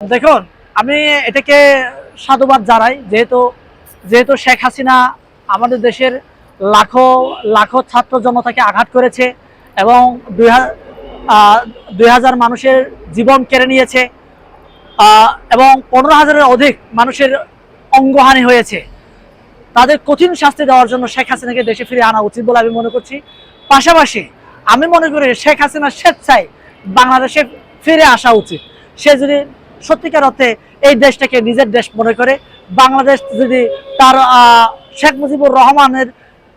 দেখুন, আমি এটাকে সাধুবাদ জানাই, যেহেতু শেখ হাসিনা আমাদের দেশের লাখো লাখো ছাত্র জনতাকে আঘাত করেছে এবং 2000 মানুষের জীবন কেড়ে নিয়েছে এবং 15,000-এর অধিক মানুষের অঙ্গহানি হয়েছে। তাদের কঠিন শাস্তি দেওয়ার জন্য শেখ হাসিনাকে দেশে ফিরে আনা উচিত বলে আমি মনে করছি। পাশাপাশি আমি মনে করি শেখ হাসিনা স্বেচ্ছায় বাংলাদেশে ফিরে আসা উচিত। সে যদি সত্যিকার অর্থে এই দেশটাকে নিজের দেশ মনে করে, বাংলাদেশ যদি তার শেখ মুজিবুর রহমানের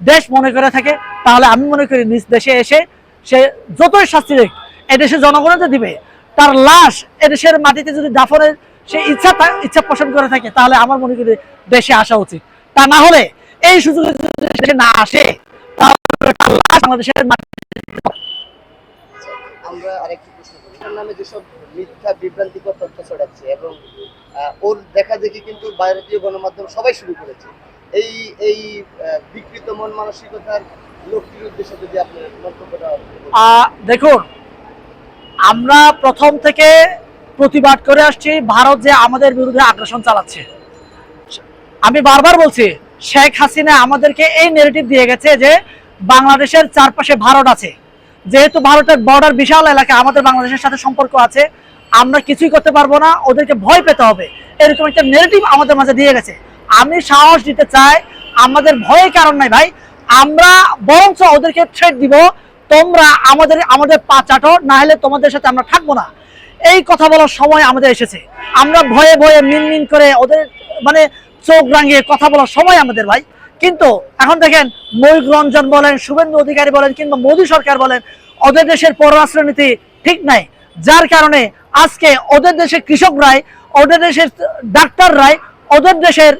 দেশ মনে করে থাকে, তাহলে আমি মনে করি নিজ দেশে এসে সে যতই শাস্তি দেখ এদেশে জনগণকে দিবে। তার লাশ এদেশের মাটিতে যদি দাফনের সে ইচ্ছা পোষণ করে থাকে, তাহলে আমার মনে করি দেশে আসা উচিত। তা না হলে এই সুযোগে যদি না আসে, তাহলে তার লাশ বাংলাদেশের আমরা আরেকটি প্রশ্ন করি, ওর নামে যেসব মিথ্যা বিভ্রান্তিকর তথ্য ছড়াচ্ছে এবং ওর দেখা দেখি কিন্তু ভারতীয় গণমাধ্যম সবাই শুরু করেছে, এই এই বিকৃত মন মানসিকতার লোকটির উদ্দেশ্যে যদি আপনার মন্তব্যটা। দেখুন, আমরা প্রথম থেকে প্রতিবাদ করে আসছি ভারত যে আমাদের বিরুদ্ধে আগ্রাসন চালাচ্ছে। আমি বারবার বলছি, শেখ হাসিনা আমাদেরকে এই নেগেটিভ দিয়ে গেছে যে বাংলাদেশের চারপাশে ভারত আছে, যেহেতু ভারতের বর্ডার বিশাল এলাকা আমাদের বাংলাদেশের সাথে সম্পর্ক আছে, আমরা কিছুই করতে পারবো না, ওদেরকে ভয় পেতে হবে, এরকম একটা নেগেটিভ আমাদের মাঝে দিয়ে গেছে। আমি সাহস দিতে চাই, আমাদের ভয়ের কারণ নাই ভাই, আমরা বরঞ্চ ওদেরকে থ্রেট দিব, তোমরা আমাদের পা চাটো, না হলে তোমাদের সাথে আমরা থাকবো না। এই কথা বলার সময় আমাদের এসেছে। আমরা ভয়ে ভয়ে মিনমিন করে ওদের মানে চোখ রাঙিয়ে কথা বলার সময় আমাদের ভাই। কিন্তু এখন দেখেন, ময়ূক রঞ্জন বলেন, শুভেন্দু অধিকারী বলেন, কিংবা মোদী সরকার বলেন, ওদের দেশের পররাষ্ট্রনীতি ঠিক নাই, যার কারণে আজকে ওদের দেশের কৃষকরাই, ওদের দেশের ডাক্তাররাই, ওদের দেশের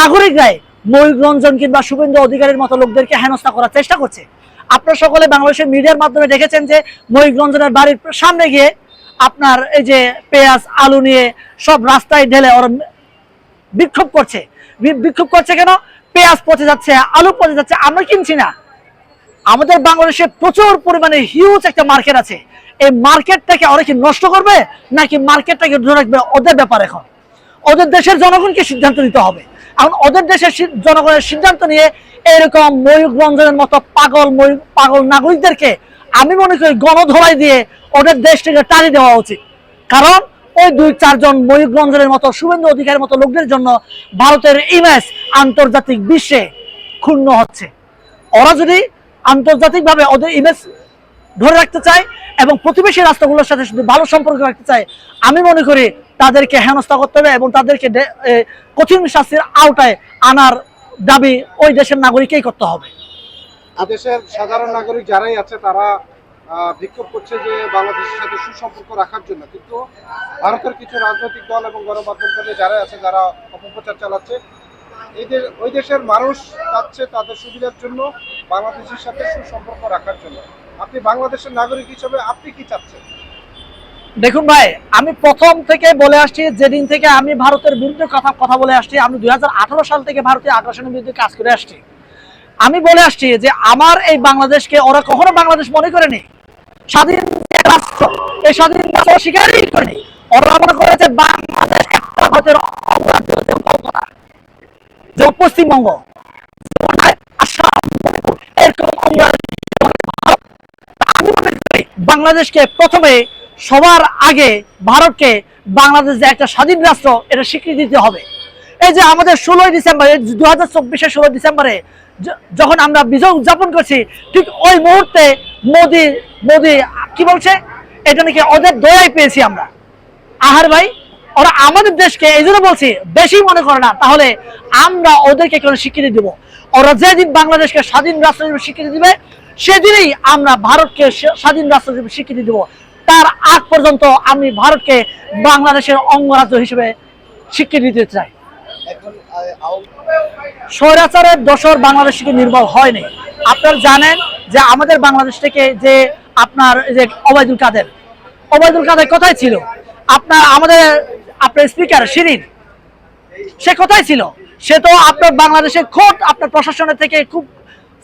নাগরিকরাই ময়ূক রঞ্জন কিংবা শুভেন্দু অধিকারীর মতো লোকদেরকে হেনস্থা করার চেষ্টা করছে। আপনারা সকলে বাংলাদেশের মিডিয়ার মাধ্যমে দেখেছেন যে ময়ূক রঞ্জনের বাড়ির সামনে গিয়ে আপনার এই যে পেঁয়াজ আলু নিয়ে সব রাস্তায় ঢেলে ওরা বিক্ষোভ করছে কেন? পেঁয়াজ পচে যাচ্ছে, আলু পচে যাচ্ছে, আমরা কিনছি না। আমাদের বাংলাদেশে প্রচুর পরিমাণে হিউজ একটা মার্কেট আছে, এই মার্কেটটাকে ওরা কি নষ্ট করবে নাকি মার্কেটটাকে ধরে রাখবে ওদের ব্যাপার। এখন ওদের দেশের জনগণকে সিদ্ধান্ত নিতে হবে। এখন ওদের দেশের জনগণের সিদ্ধান্ত নিয়ে এরকম ময়ূক রঞ্জনের মতো পাগল নাগরিকদেরকে আমি মনে করি গণধোলাই দিয়ে ওদের দেশ থেকে টানি দেওয়া উচিত। কারণ ওই 2-4 জন ময়ূক রঞ্জনের মতো, শুভেন্দু অধিকারের মতো লোকদের জন্য ভারতের ইমেজ আন্তর্জাতিক বিশ্বে ক্ষুণ্ণ হচ্ছে। ওরা যদি আন্তর্জাতিকভাবে ওদের ইমেজ ধরে রাখতে চায় এবং প্রতিবেশী রাষ্ট্রগুলোর সাথে শুধু ভালো সম্পর্ক রাখতে চায়, আমি মনে করি তাদেরকে হেনস্থা করতে হবে এবং তাদেরকে কঠিন শাস্তির আওতায় আনার দাবি ওই দেশের নাগরিককেই করতে হবে। দেশের সাধারণ নাগরিক যারাই আছে তারা বিক্ষোভ করছে যে বাংলাদেশের সাথে সুসম্পর্ক রাখার জন্য, কিন্তু ভারতের কিছু রাজনৈতিক দল এবং গণমাধ্যম দলে যারা আছে যারা অপপ্রচার চালাচ্ছে, ওই দেশের মানুষ চাচ্ছে তাদের সুবিধার জন্য বাংলাদেশের সাথে সুসম্পর্ক রাখার জন্য। আপনি বাংলাদেশের নাগরিক হিসেবে আপনি কি চাচ্ছেন? দেখুন ভাই, আমি প্রথম থেকে বলে আসছি, যেদিন থেকে আমি ভারতের বিরুদ্ধে কথা বলে আসছি, আমি 2018 সাল থেকে ভারতীয় আগ্রাসনের বিরুদ্ধে কাজ করে আসছি। আমি বলে আসছি যে আমার এই বাংলাদেশকে ওরা কখনো বাংলাদেশ মনে করেনি স্বাধীন রাষ্ট্র, এই স্বাধীন রাষ্ট্র স্বীকারই করেনি। ওরা মনে করেছে বাংলাদেশ একটা ভারতের অঙ্গরাজ্য, যেমন পশ্চিমবঙ্গ, আসাম, এরকম অঙ্গরাজ্য। আমি মনে করি বাংলাদেশকে প্রথমে সবার আগে ভারতকে বাংলাদেশ যে একটা স্বাধীন রাষ্ট্র এটা স্বীকৃতি দিতে হবে। এই যে আমাদের 16 ডিসেম্বর 2024-এর 16 ডিসেম্বরে যখন আমরা বিজয় উদযাপন করছি, ঠিক ওই মুহূর্তে মোদি কি বলছে, এটা নাকি ওদের দয়ায় পেয়েছি আমরা। আহার ভাই, ওরা আমাদের দেশকে এই জন্য বলছি বেশি মনে করে না, তাহলে আমরা ওদেরকে কেন স্বীকৃতি দেব? ওরা যেদিন বাংলাদেশকে স্বাধীন রাষ্ট্র হিসেবে স্বীকৃতি দিবে, সেদিনই আমরা ভারতকে স্বাধীন রাষ্ট্র হিসেবে স্বীকৃতি দেব। তার আগ পর্যন্ত আমি ভারতকে বাংলাদেশের অঙ্গরাজ্য হিসেবে স্বীকৃতি দিতে চাই। স্বৈরাচারের দোসর বাংলাদেশ থেকে নির্মূল হয়নি। আপনারা জানেন যে আমাদের বাংলাদেশ থেকে যে আপনার যে ওবায়দুল কাদের কোথায় ছিল? আপনার স্পিকার শিরিন, সে কোথায় ছিল? সে তো আপনার বাংলাদেশের খোদ আপনার প্রশাসনের থেকে খুব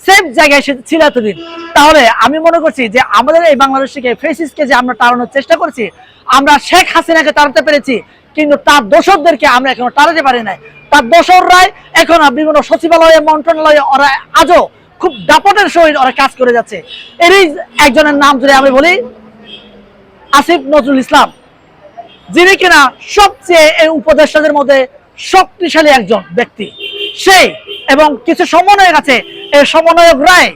সেফ জায়গায় ছিল এতদিন। তাহলে আমি মনে করছি যে আমাদের এই বাংলাদেশ থেকে ফেসিসকে যে আমরা তাড়ানোর চেষ্টা করছি, আমরা শেখ হাসিনাকে তাড়াতে পেরেছি, কিন্তু তার দোষরদেরকে আমরা এখনো টাড়াতে পারি নাই। তার দোষররাই এখন বিভিন্ন সচিবালয়ে মন্ত্রণালয়ে ওরা আজও খুব দাপটের সহিত ওরা কাজ করে যাচ্ছে। এরই একজনের নাম যদি আমি বলি, আসিফ নজরুল ইসলাম, যিনি কিনা সবচেয়ে এই উপদেষ্টাদের মধ্যে শক্তিশালী একজন ব্যক্তি। সেই এবং কিছু সমন্বয়ক আছে, এই সমন্বয়করাই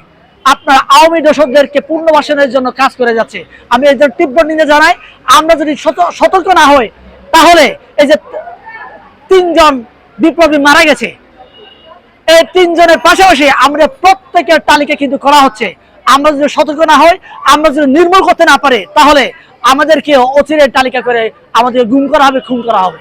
আপনার আওয়ামী দোষকদেরকে পুনর্বাসনের জন্য কাজ করে যাচ্ছে। আমি এর জন্য তীব্র নিন্দা জানাই। আমরা যদি সতর্ক না হই, তাহলে এই যে 3 জন বিপ্লবী মারা গেছে, এই 3 জনের পাশাপাশি আমরা প্রত্যেকের তালিকা কিন্তু করা হচ্ছে। আমরা যদি সতর্ক না হই, আমরা যদি নির্মূল করতে না পারি, তাহলে আমাদেরকে অচিরের তালিকা করে আমাদের গুম করা হবে, খুন করা হবে।